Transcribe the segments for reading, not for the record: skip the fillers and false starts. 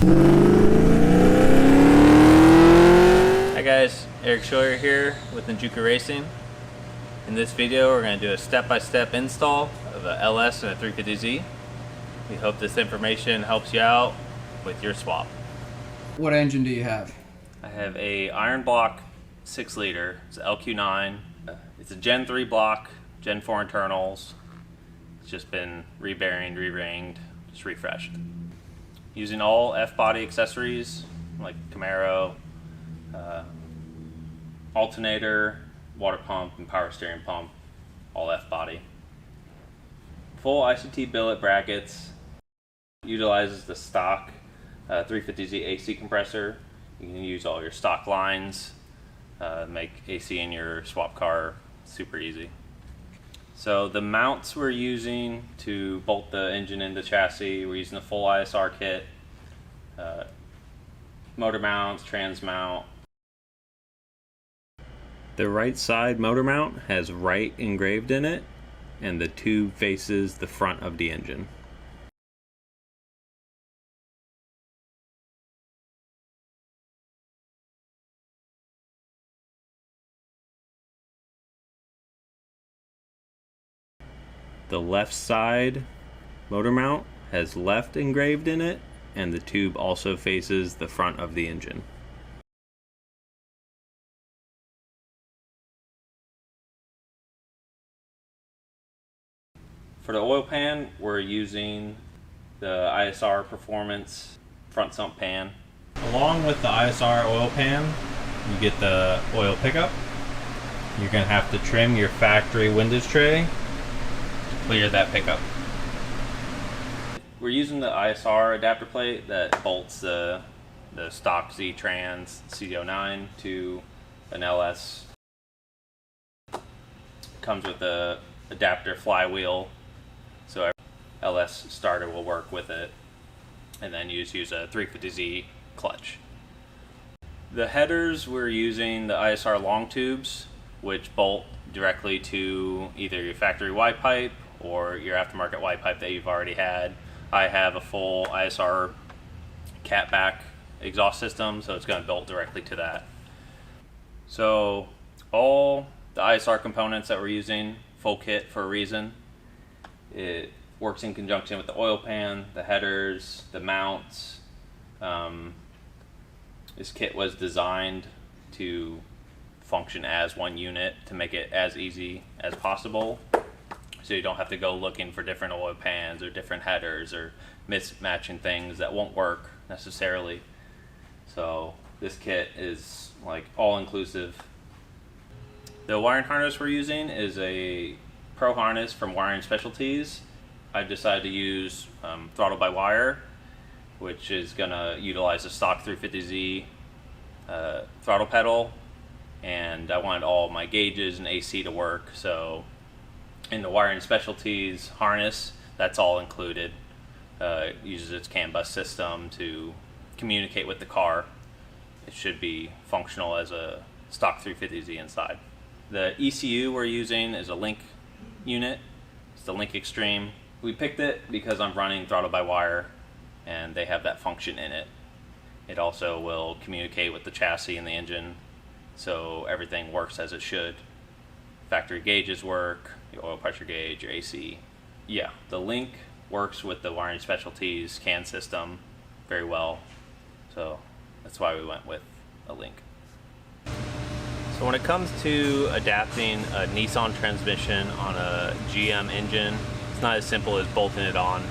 Hi guys, Eric Scheuer here with Ninjuka Racing. In this video we're going to do a step-by-step install of a LS and a 350Z. We hope this information helps you out with your swap. What engine do you have? I have a iron block 6 liter, it's an LQ9. It's a Gen 3 block, Gen 4 internals. It's just been re-bearinged, re-ringed, just refreshed. Using all F-body accessories like Camaro, alternator, water pump, and power steering pump, all F-body. Full ICT billet brackets. Utilizes the stock 350Z AC compressor. You can use all your stock lines, make AC in your swap car super easy. So the mounts we're using to bolt the engine into chassis, we're using the full ISR kit, motor mounts, trans mount. The right side motor mount has right engraved in it, and the tube faces the front of the engine. The left side motor mount has left engraved in it, and the tube also faces the front of the engine. For the oil pan, we're using the ISR Performance front sump pan. Along with the ISR oil pan, you get the oil pickup. You're going to have to trim your factory windage tray. Clear that pickup. We're using the ISR adapter plate that bolts the stock Z-Trans CD09 to an LS. Comes with the adapter flywheel, so LS starter will work with it, and then you just use a 350Z clutch. The headers, we're using the ISR long tubes, which bolt directly to either your factory Y pipe or your aftermarket Y pipe that you've already had. I have a full ISR catback exhaust system, so it's going to bolt directly to that. So all the ISR components that we're using, full kit for a reason. It works in conjunction with the oil pan, the headers, the mounts. This kit was designed to function as one unit to make it as easy as possible, so you don't have to go looking for different oil pans or different headers or mismatching things that won't work necessarily. So this kit is like all inclusive. The wiring harness we're using is a Pro harness from Wiring Specialties. I decided to use throttle by wire, which is going to utilize the stock 350Z throttle pedal, and I wanted all my gauges and AC to work, so in the Wiring Specialties harness, that's all included. It uses its CAN bus system to communicate with the car. It should be functional as a stock 350Z inside. The ECU we're using is a Link unit. It's the Link Extreme. We picked it because I'm running throttle by wire, and they have that function in it. It also will communicate with the chassis and the engine, so everything works as it should. Factory gauges work, your oil pressure gauge, your AC. Yeah, the Link works with the Wiring Specialties CAN system very well, so that's why we went with a Link. So when it comes to adapting a Nissan transmission on a GM engine, it's not as simple as bolting it on.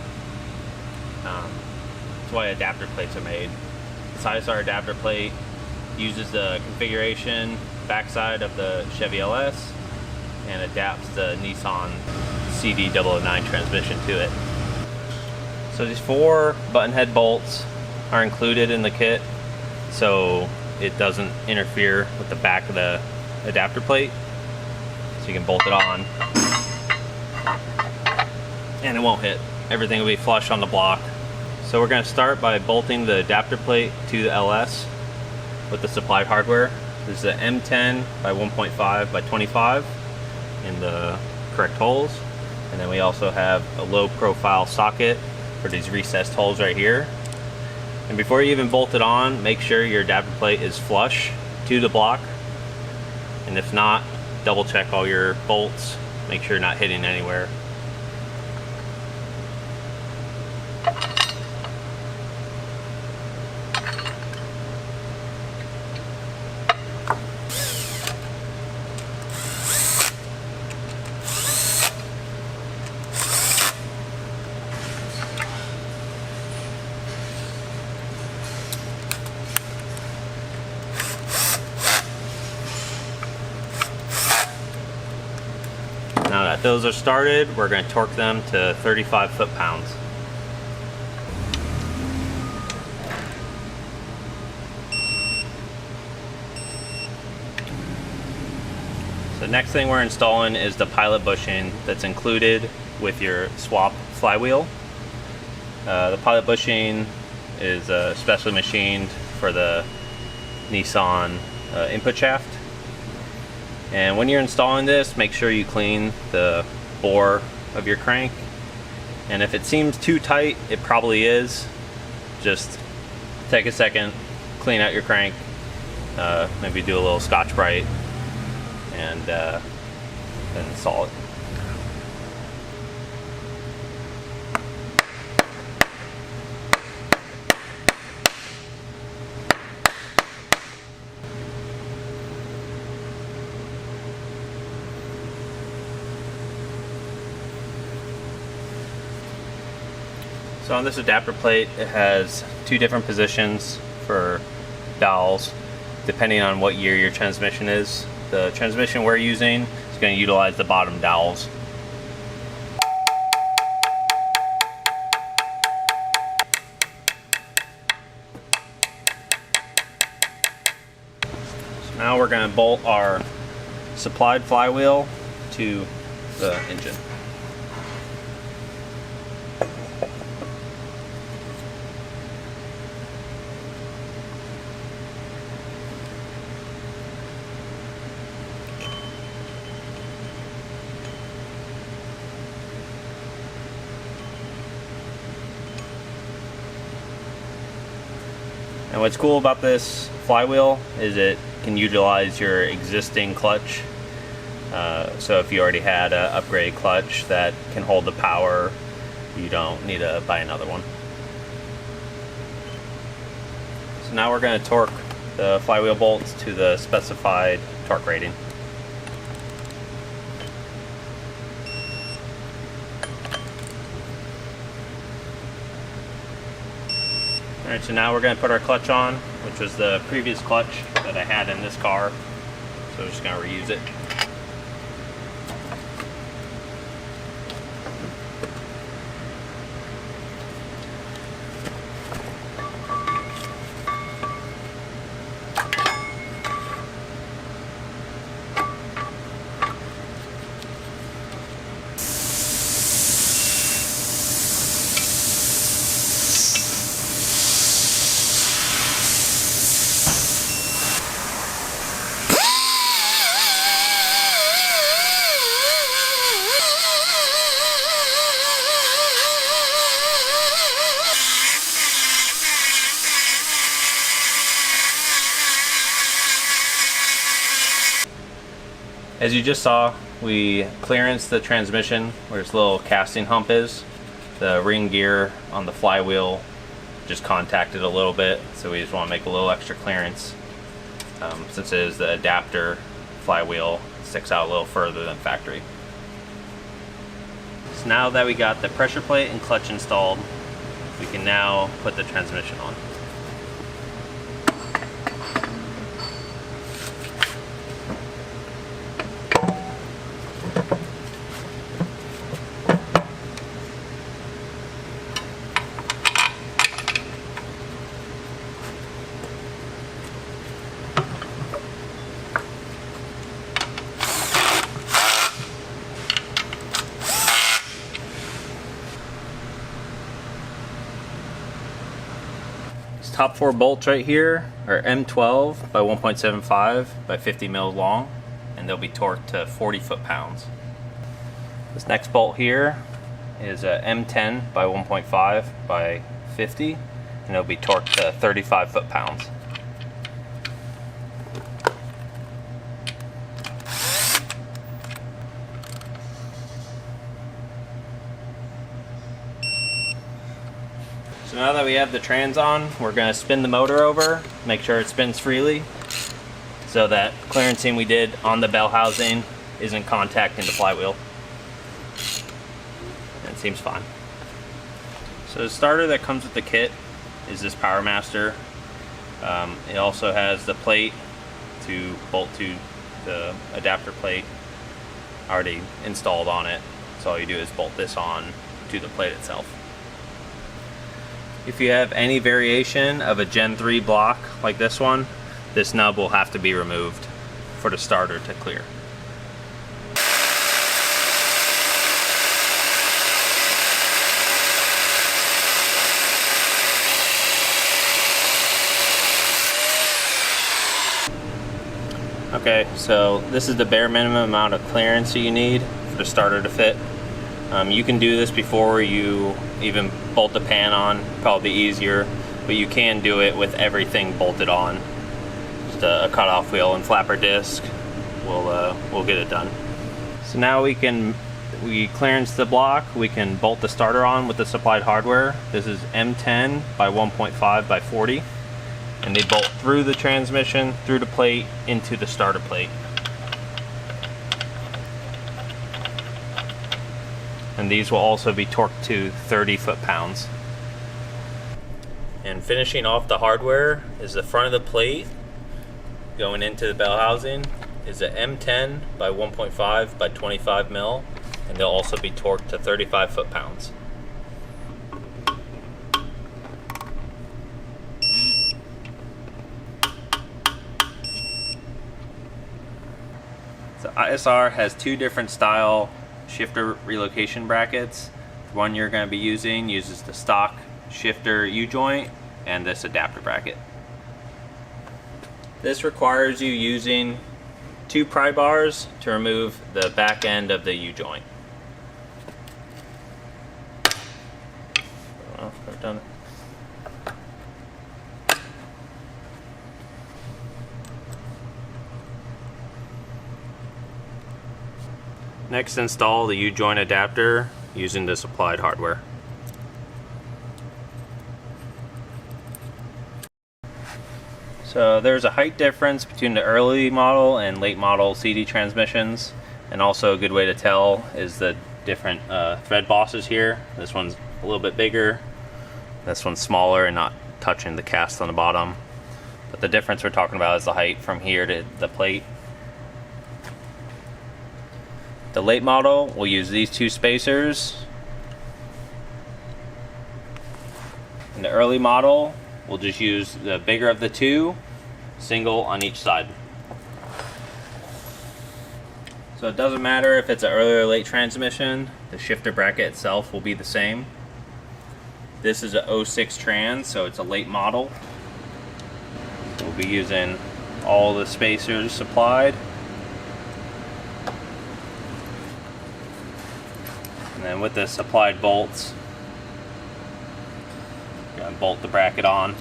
That's why adapter plates are made. This ISR adapter plate uses the configuration backside of the Chevy LS and adapts the Nissan CD 009 transmission to it. So these 4 button head bolts are included in the kit, so it doesn't interfere with the back of the adapter plate. So you can bolt it on and it won't hit. Everything will be flush on the block. So we're going to start by bolting the adapter plate to the LS with the supplied hardware. This is an M10 by 1.5 by 25 in the correct holes. And then we also have a low profile socket for these recessed holes right here. And before you even bolt it on, make sure your adapter plate is flush to the block. And if not, double check all your bolts. Make sure you're not hitting anywhere. Now that those are started, we're going to torque them to 35 foot-pounds. So next thing we're installing is the pilot bushing that's included with your swap flywheel. The pilot bushing is specially machined for the Nissan input shaft. And when you're installing this, make sure you clean the bore of your crank. And if it seems too tight, it probably is. Just take a second, clean out your crank, maybe do a little Scotch-Brite, and then install it. So on this adapter plate, it has two different positions for dowels, depending on what year your transmission is. The transmission we're using is going to utilize the bottom dowels. So now we're going to bolt our supplied flywheel to the engine. And what's cool about this flywheel is it can utilize your existing clutch. So if you already had an upgrade clutch that can hold the power, you don't need to buy another one. So now we're going to torque the flywheel bolts to the specified torque rating. Alright, so now we're going to put our clutch on, which was the previous clutch that I had in this car. So we're just going to reuse it. As you just saw, we clearanced the transmission where this little casting hump is. The ring gear on the flywheel just contacted a little bit, so we just want to make a little extra clearance. Since it is the adapter flywheel, it sticks out a little further than factory. So now that we got the pressure plate and clutch installed, we can now put the transmission on. Top 4 bolts right here are M12 by 1.75 by 50 mil long, and they'll be torqued to 40 foot-pounds. This next bolt here is a M10 by 1.5 by 50, and it'll be torqued to 35 foot-pounds. So now that we have the trans on, we're going to spin the motor over, make sure it spins freely, so that clearancing we did on the bell housing isn't contacting the flywheel. And it seems fine. So the starter that comes with the kit is this Power Master. It also has the plate to bolt to the adapter plate already installed on it. So all you do is bolt this on to the plate itself. If you have any variation of a Gen 3 block like this one, this nub will have to be removed for the starter to clear. Okay, so this is the bare minimum amount of clearance you need for the starter to fit. You can do this before you even bolt the pan on, probably easier, but you can do it with everything bolted on. Just a cutoff wheel and flapper disc will get it done. So now we clearance the block, we can bolt the starter on with the supplied hardware. This is M10 by 1.5 by 40, and they bolt through the transmission, through the plate, into the starter plate. And these will also be torqued to 30 foot-pounds. And finishing off the hardware is the front of the plate going into the bell housing is a M10 by 1.5 by 25 mil, and they'll also be torqued to 35 foot-pounds. So ISR has two different style shifter relocation brackets. The one you're going to be using uses the stock shifter U-joint and this adapter bracket. This requires you using 2 pry bars to remove the back end of the U-joint. Well, I've done it. Next, install the U-joint adapter using the supplied hardware. So there's a height difference between the early model and late model CD transmissions, and also a good way to tell is the different thread bosses here. This one's a little bit bigger, this one's smaller and not touching the cast on the bottom. But the difference we're talking about is the height from here to the plate. The late model will use these 2 spacers. And the early model will just use the bigger of the 2, single on each side. So it doesn't matter if it's an early or late transmission, the shifter bracket itself will be the same. This is a 06 trans, so it's a late model. We'll be using all the spacers supplied. And then with the supplied bolts, you're going to bolt the bracket on.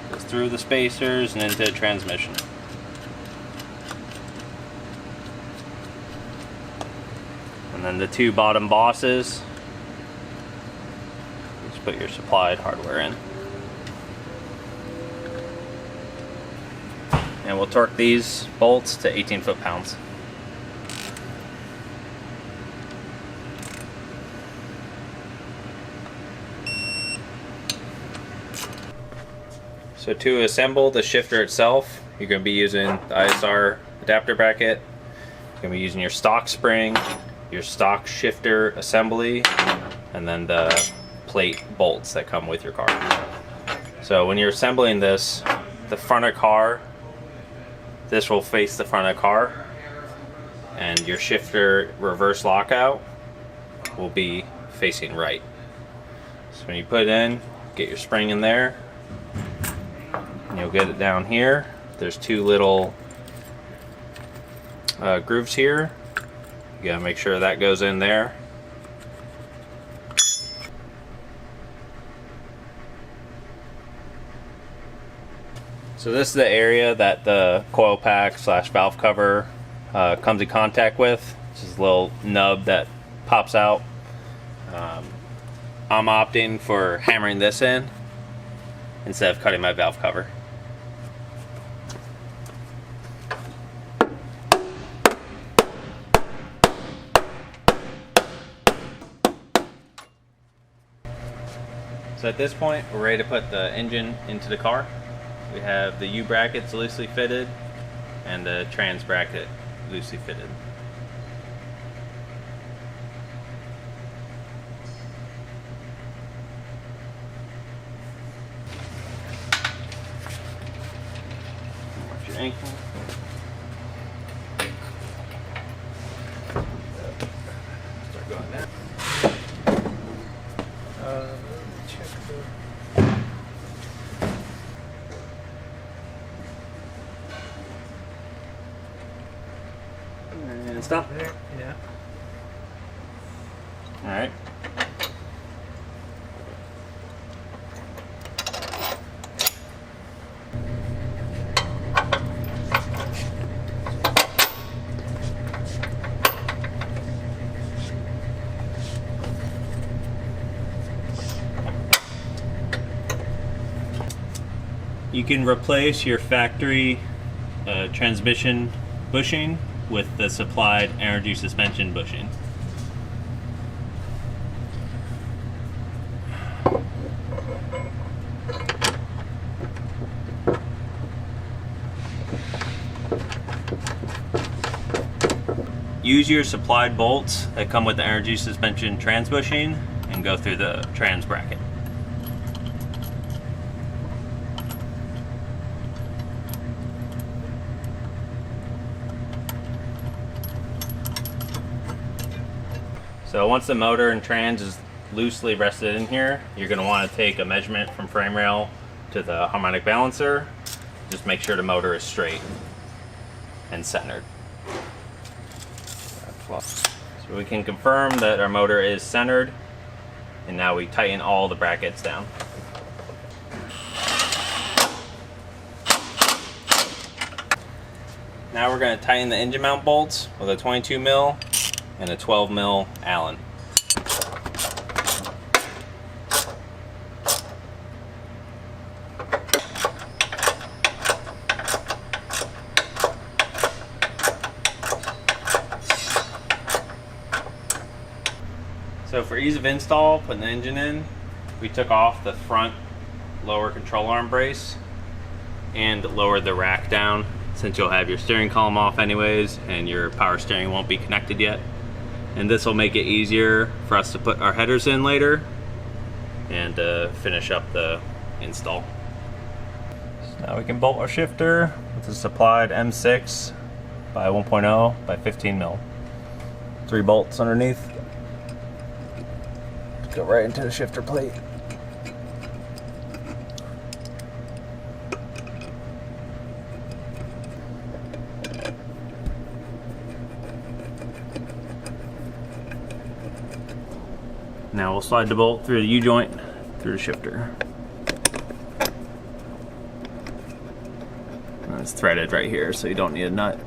Goes through the spacers and into the transmission. And then the 2 bottom bosses, just put your supplied hardware in. And we'll torque these bolts to 18 foot-pounds. So to assemble the shifter itself, you're going to be using the ISR adapter bracket. You're going to be using your stock spring, your stock shifter assembly, and then the plate bolts that come with your car. So when you're assembling this, the front of the car, this will face the front of the car, and your shifter reverse lockout will be facing right. So when you put it in, get your spring in there, and you'll get it down here. There's 2 little grooves here. You gotta make sure that goes in there. So this is the area that the coil pack / valve cover comes in contact with. This is a little nub that pops out. I'm opting for hammering this in instead of cutting my valve cover. So at this point, we're ready to put the engine into the car. We have the U brackets loosely fitted and the trans bracket loosely fitted. Watch your ankle. Start going down. Check the... And stop there. Yeah. All right. You can replace your factory transmission bushing with the supplied energy suspension bushing. Use your supplied bolts that come with the energy suspension trans bushing and go through the trans bracket. So once the motor and trans is loosely rested in here, you're going to want to take a measurement from frame rail to the harmonic balancer. Just make sure the motor is straight and centered. So we can confirm that our motor is centered, and now we tighten all the brackets down. Now we're going to tighten the engine mount bolts with a 22 mil and a 12 mil Allen. So for ease of install, putting the engine in, we took off the front lower control arm brace and lowered the rack down, since you'll have your steering column off anyways and your power steering won't be connected yet. And this will make it easier for us to put our headers in later and finish up the install. So now we can bolt our shifter with the supplied M6 by 1.0 by 15 mil. 3 bolts underneath. Go right into the shifter plate. Now we'll slide the bolt through the U-joint through the shifter. And it's threaded right here, so you don't need a nut.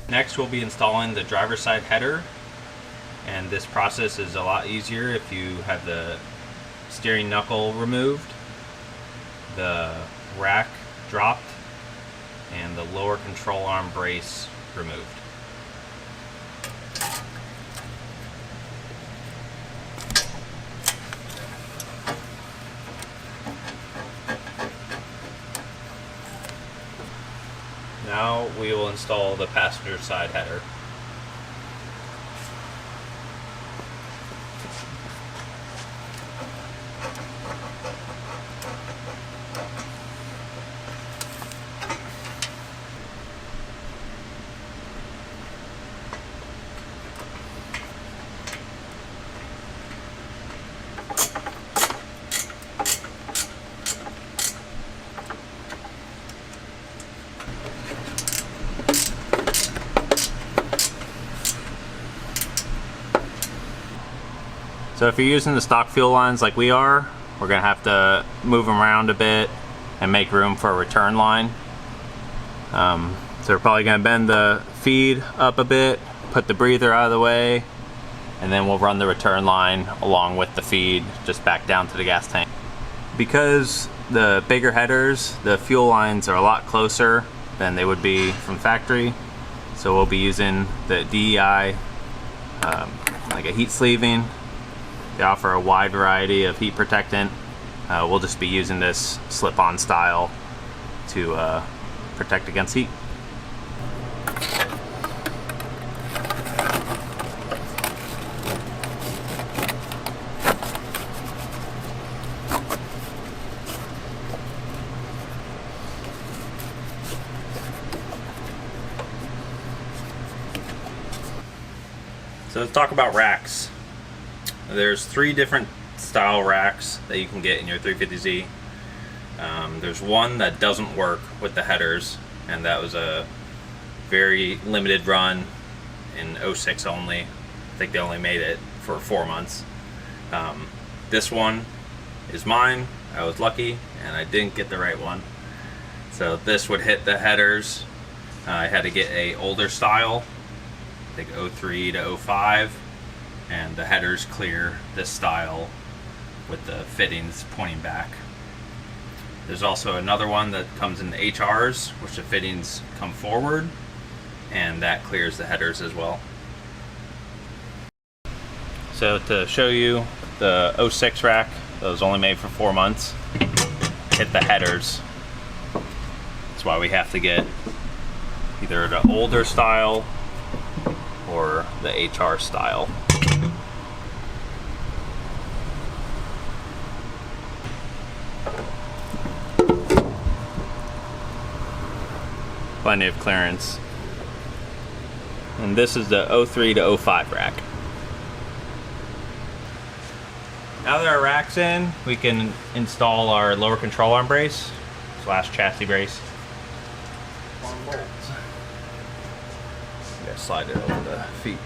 Next we'll be installing the driver's side header, and this process is a lot easier if you have the steering knuckle removed, the rack dropped, and the lower control arm brace removed. Now we will install the passenger side header. So if you're using the stock fuel lines like we are, we're gonna have to move them around a bit and make room for a return line. So we're probably gonna bend the feed up a bit, put the breather out of the way, and then we'll run the return line along with the feed just back down to the gas tank. Because the bigger headers, the fuel lines are a lot closer than they would be from factory. So we'll be using the DEI, like a heat sleeving. They offer a wide variety of heat protectant. We'll just be using this slip-on style to protect against heat. So let's talk about racks. There's 3 different style racks that you can get in your 350Z. There's one that doesn't work with the headers, and that was a very limited run in 06 only. I think they only made it for 4 months. This one is mine. I was lucky and I didn't get the right one. So this would hit the headers. I had to get a older style, I think 03 to 05, and the headers clear this style with the fittings pointing back. There's also another one that comes in the HRs, which the fittings come forward, and that clears the headers as well. So to show you the 06 rack that was only made for 4 months, hit the headers. That's why we have to get either the older style or the HR style. Plenty of clearance. And this is the 03 to 05 rack. Now that our rack's in, we can install our lower control arm brace / chassis brace. You gotta slide it over the feet.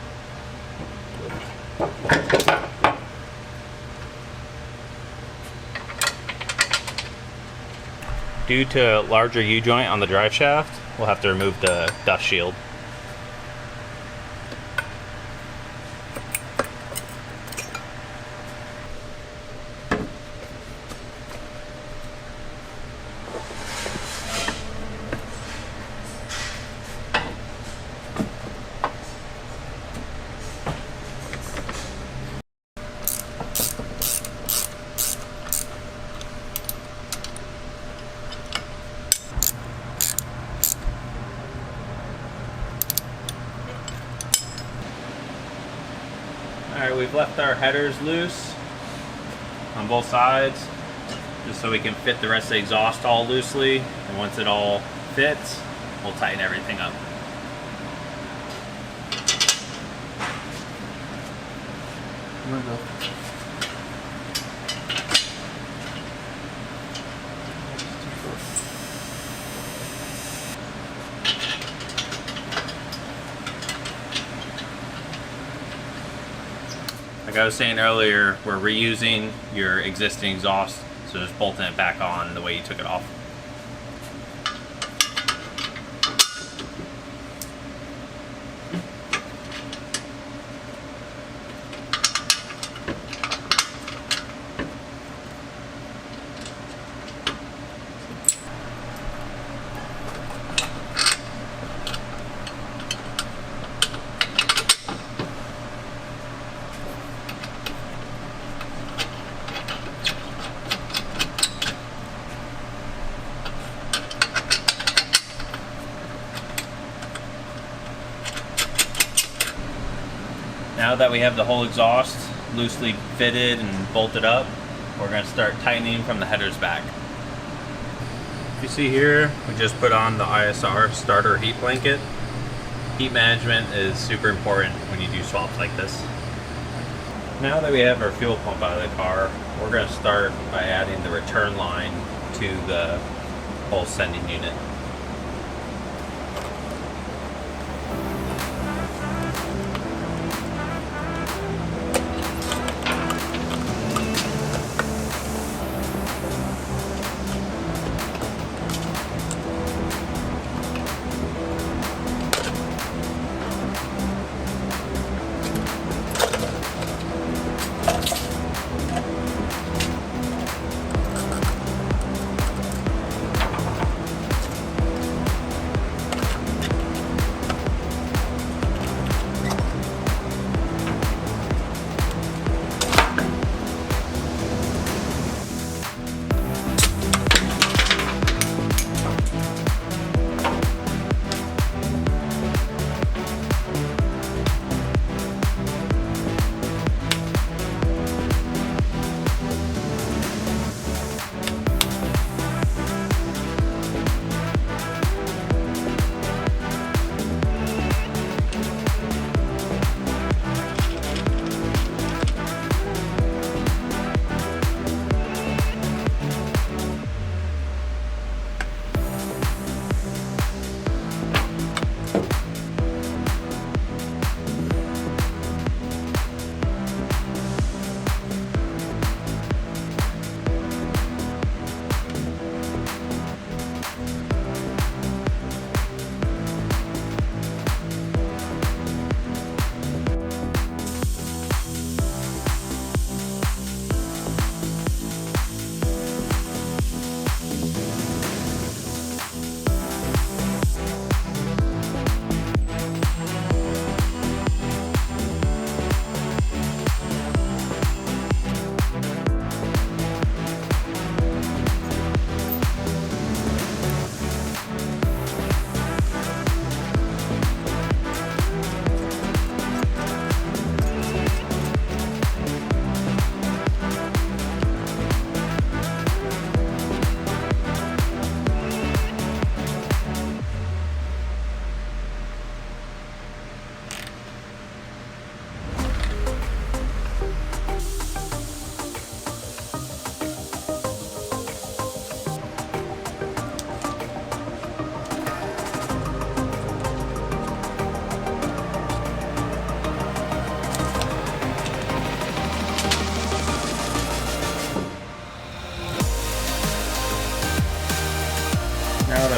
Due to larger U-joint on the drive shaft, we'll have to remove the dust shield. Alright, we've left our headers loose on both sides just so we can fit the rest of the exhaust all loosely, and once it all fits, we'll tighten everything up. Like I was saying earlier, we're reusing your existing exhaust, so just bolting it back on the way you took it off. Now that we have the whole exhaust loosely fitted and bolted up, we're going to start tightening from the headers back. You see here, we just put on the ISR starter heat blanket. Heat management is super important when you do swaps like this. Now that we have our fuel pump out of the car, we're going to start by adding the return line to the whole sending unit.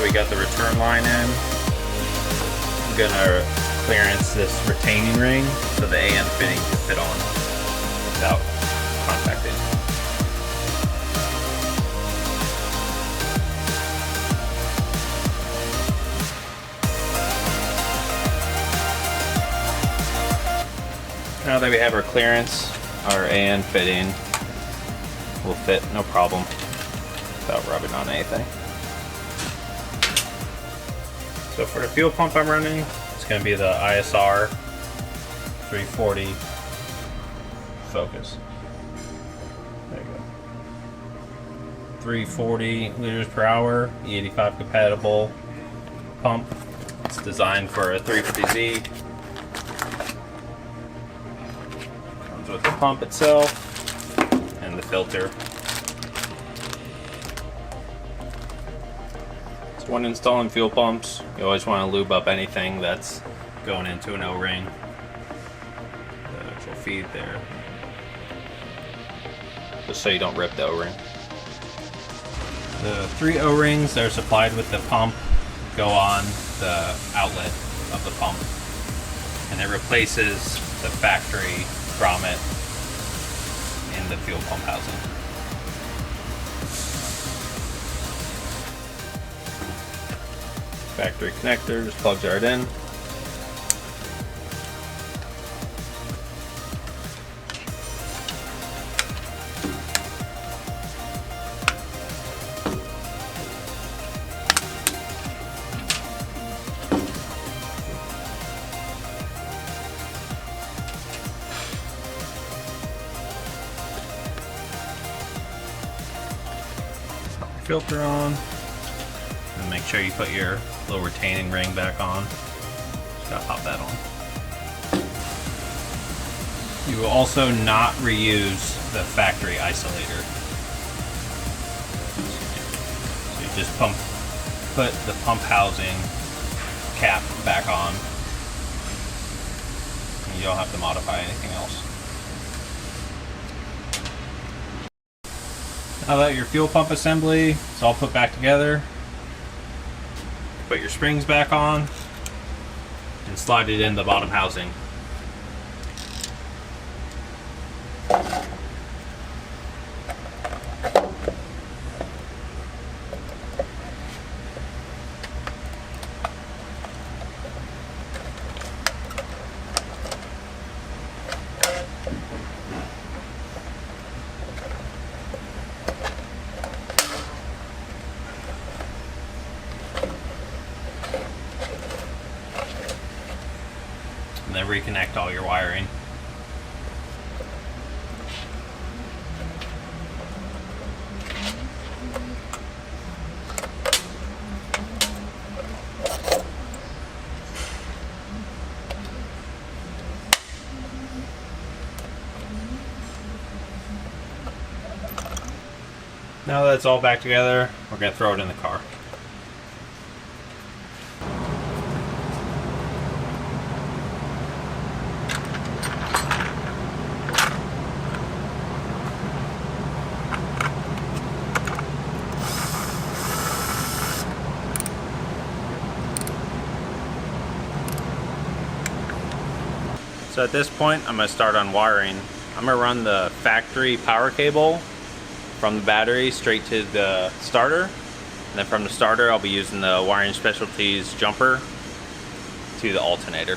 we got the return line in, I'm gonna clearance this retaining ring so the AN fitting can fit on without contacting. Now that we have our clearance, our AN fitting will fit no problem without rubbing on anything. So for the fuel pump I'm running, it's going to be the ISR 340 Focus. There you go. 340 liters per hour, E85 compatible pump. It's designed for a 350Z. Comes with the pump itself and the filter. So when installing fuel pumps, you always want to lube up anything that's going into an O-ring. The actual feed there. Just so you don't rip the O-ring. The 3 O-rings that are supplied with the pump go on the outlet of the pump, and it replaces the factory grommet in the fuel pump housing. Factory connector just plugs right in. Filter on, and make sure you put your little retaining ring back on. Just gotta pop that on. You will also not reuse the factory isolator. So you just put the pump housing cap back on, and you don't have to modify anything else. Now that your fuel pump assembly is all put back together, put your springs back on and slide it in the bottom housing. And then reconnect all your wiring. Now that it's all back together, we're going to throw it in the car. So at this point, I'm going to start on wiring. I'm going to run the factory power cable from the battery straight to the starter. And then from the starter, I'll be using the Wiring Specialties jumper to the alternator.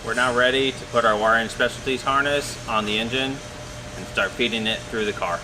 We're now ready to put our Wiring Specialties harness on the engine and start feeding it through the car.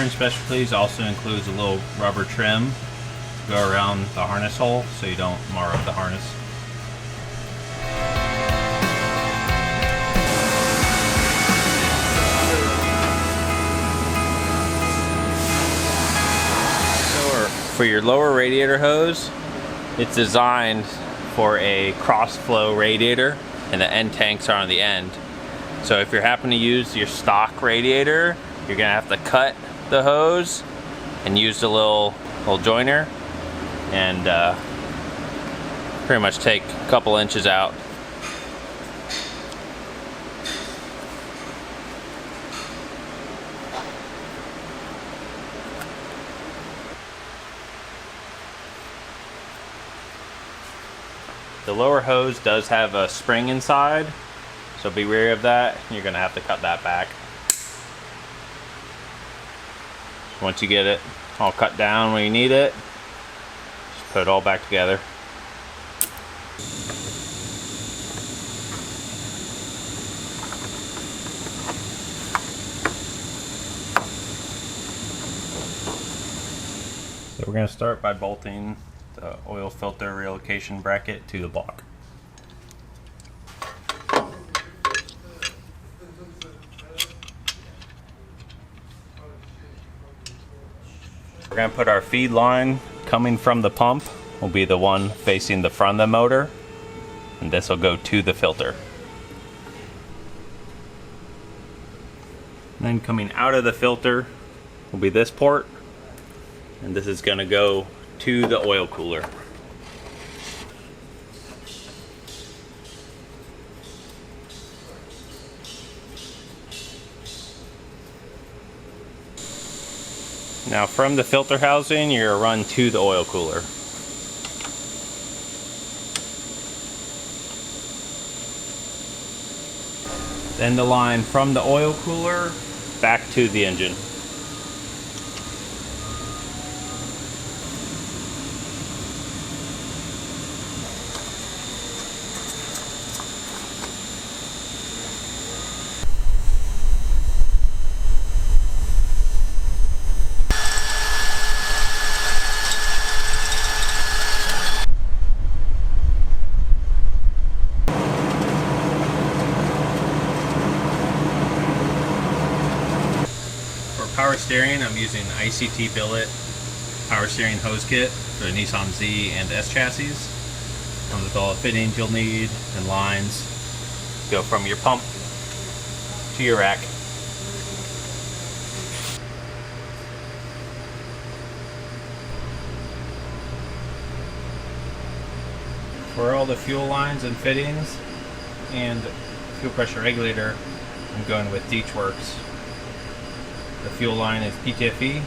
in Specialties also includes a little rubber trim to go around the harness hole so you don't mar up the harness. For your lower radiator hose, it's designed for a cross-flow radiator, and the end tanks are on the end. So if you're happen to use your stock radiator, you're gonna have to cut the hose and use the little joiner and pretty much take a couple inches out. The lower hose does have a spring inside, so be wary of that. You're gonna have to cut that back. Once you get it all cut down where you need it, just put it all back together. So we're gonna start by bolting the oil filter relocation bracket to the block. We're going to put our feed line coming from the pump will be the one facing the front of the motor, and this will go to the filter. And then coming out of the filter will be this port, and this is going to go to the oil cooler. Now from the filter housing, you're going to run to the oil cooler. Then the line from the oil cooler back to the engine. Power steering, I'm using ICT BILLET power steering hose kit for the Nissan Z and S chassis. Comes with all the fittings you'll need and lines. Go from your pump to your rack. For all the fuel lines and fittings and fuel pressure regulator, I'm going with Deechworks. The fuel line is PTFE.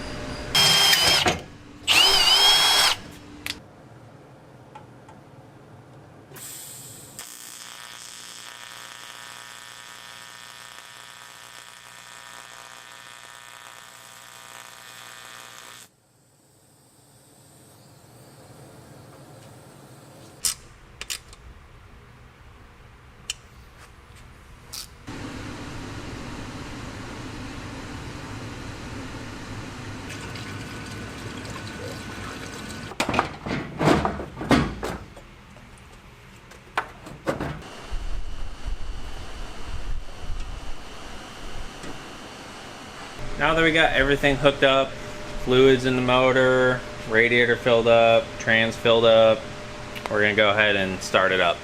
Now that we got everything hooked up, fluids in the motor, radiator filled up, trans filled up, we're gonna go ahead and start it up.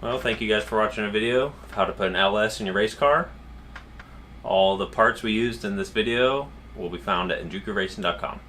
Well, thank you guys for watching a video of how to put an LS in your race car. All the parts we used in this video will be found at enjukuracing.com.